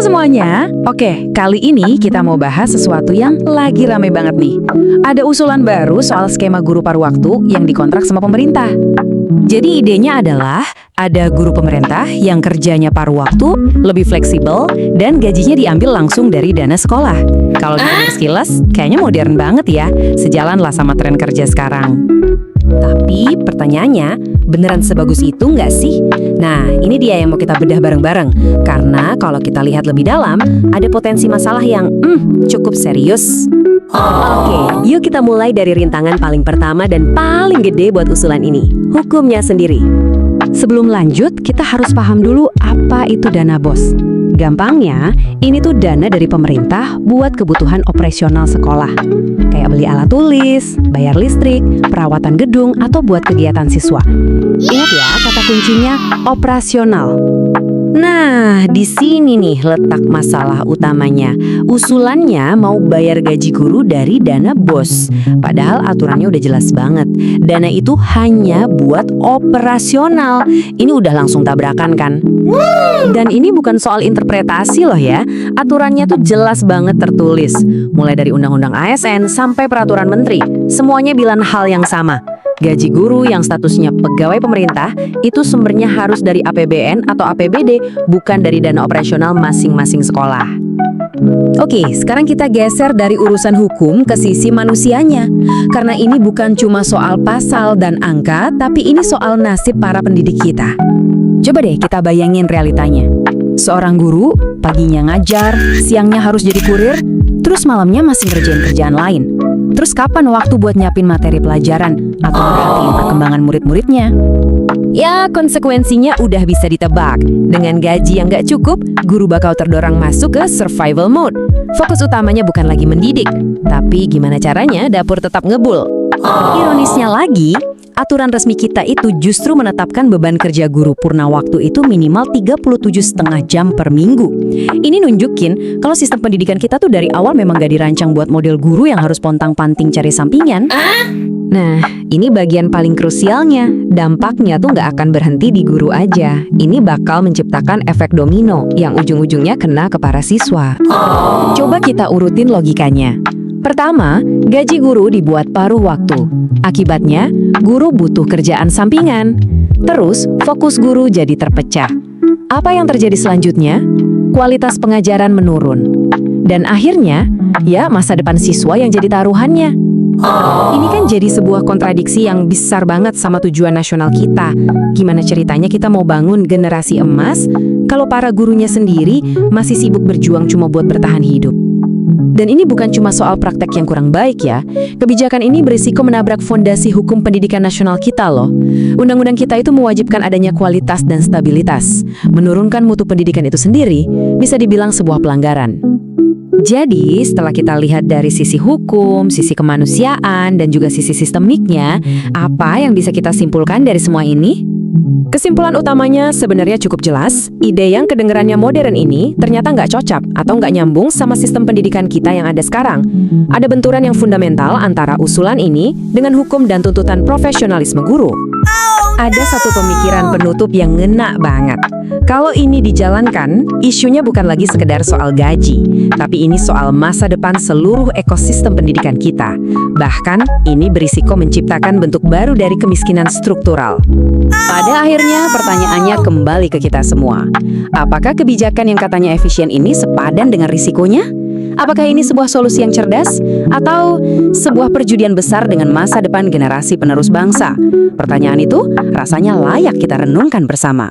Halo semuanya. Oke, kali ini kita mau bahas sesuatu yang lagi rame banget nih. Ada usulan baru soal skema guru paruh waktu yang dikontrak sama pemerintah. Jadi idenya adalah ada guru pemerintah yang kerjanya paruh waktu, lebih fleksibel, dan gajinya diambil langsung dari dana sekolah. Kalau dengar sekilas, kayaknya modern banget ya, sejalan lah sama tren kerja sekarang. Tapi pertanyaannya, beneran sebagus itu nggak sih? Nah, ini dia yang mau kita bedah bareng-bareng. Karena kalau kita lihat lebih dalam, ada potensi masalah yang cukup serius. Oke, yuk kita mulai dari rintangan paling pertama dan paling gede buat usulan ini, hukumnya sendiri. Sebelum lanjut, kita harus paham dulu apa itu dana BOS. Gampangnya, ini tuh dana dari pemerintah buat kebutuhan operasional sekolah. Kayak beli alat tulis, bayar listrik, perawatan gedung, atau buat kegiatan siswa. Ingat ya, kata kuncinya operasional. Nah, di sini nih letak masalah utamanya. Usulannya mau bayar gaji guru dari dana BOS. Padahal aturannya udah jelas banget. Dana itu hanya buat operasional. Ini udah langsung tabrakan kan? Dan ini bukan soal interpretasi loh ya. Aturannya tuh jelas banget tertulis. Mulai dari Undang-Undang ASN sampai Peraturan Menteri. Semuanya bilang hal yang sama. Gaji guru yang statusnya pegawai pemerintah itu sumbernya harus dari APBN atau APBD, bukan dari dana operasional masing-masing sekolah. Oke, sekarang kita geser dari urusan hukum ke sisi manusianya. Karena ini bukan cuma soal pasal dan angka, tapi ini soal nasib para pendidik kita. Coba deh kita bayangin realitanya. Seorang guru, paginya ngajar, siangnya harus jadi kurir, terus malamnya masih ngerjain kerjaan lain. Terus kapan waktu buat nyiapin materi pelajaran atau merhatiin perkembangan murid-muridnya? Ya, konsekuensinya udah bisa ditebak. Dengan gaji yang nggak cukup, guru bakal terdorong masuk ke survival mode. Fokus utamanya bukan lagi mendidik, tapi gimana caranya dapur tetap ngebul. Ironisnya lagi, aturan resmi kita itu justru menetapkan beban kerja guru purna waktu itu minimal 37,5 jam per minggu. Ini nunjukin kalau sistem pendidikan kita tuh dari awal memang gak dirancang buat model guru yang harus pontang-panting cari sampingan. Nah, ini bagian paling krusialnya. Dampaknya tuh gak akan berhenti di guru aja. Ini bakal menciptakan efek domino yang ujung-ujungnya kena ke para siswa. Coba kita urutin logikanya. Pertama, gaji guru dibuat paruh waktu. Akibatnya, guru butuh kerjaan sampingan. Terus, fokus guru jadi terpecah. Apa yang terjadi selanjutnya? Kualitas pengajaran menurun. Dan akhirnya, ya masa depan siswa yang jadi taruhannya. Ini kan jadi sebuah kontradiksi yang besar banget sama tujuan nasional kita. Gimana ceritanya kita mau bangun generasi emas kalau para gurunya sendiri masih sibuk berjuang cuma buat bertahan hidup? Dan ini bukan cuma soal praktek yang kurang baik ya. Kebijakan ini berisiko menabrak fondasi hukum pendidikan nasional kita loh. Undang-undang kita itu mewajibkan adanya kualitas dan stabilitas. Menurunkan mutu pendidikan itu sendiri bisa dibilang sebuah pelanggaran. Jadi, setelah kita lihat dari sisi hukum, sisi kemanusiaan, dan juga sisi sistemiknya, apa yang bisa kita simpulkan dari semua ini? Kesimpulan utamanya sebenarnya cukup jelas. Ide yang kedengarannya modern ini ternyata nggak cocok atau nggak nyambung sama sistem pendidikan kita yang ada sekarang. Ada benturan yang fundamental antara usulan ini dengan hukum dan tuntutan profesionalisme guru. Ada satu pemikiran penutup yang ngena banget. Kalau ini dijalankan, isunya bukan lagi sekedar soal gaji, tapi ini soal masa depan seluruh ekosistem pendidikan kita. Bahkan, ini berisiko menciptakan bentuk baru dari kemiskinan struktural. Pada akhirnya, pertanyaannya kembali ke kita semua. Apakah kebijakan yang katanya efisien ini sepadan dengan risikonya? Apakah ini sebuah solusi yang cerdas? Atau sebuah perjudian besar dengan masa depan generasi penerus bangsa? Pertanyaan itu rasanya layak kita renungkan bersama.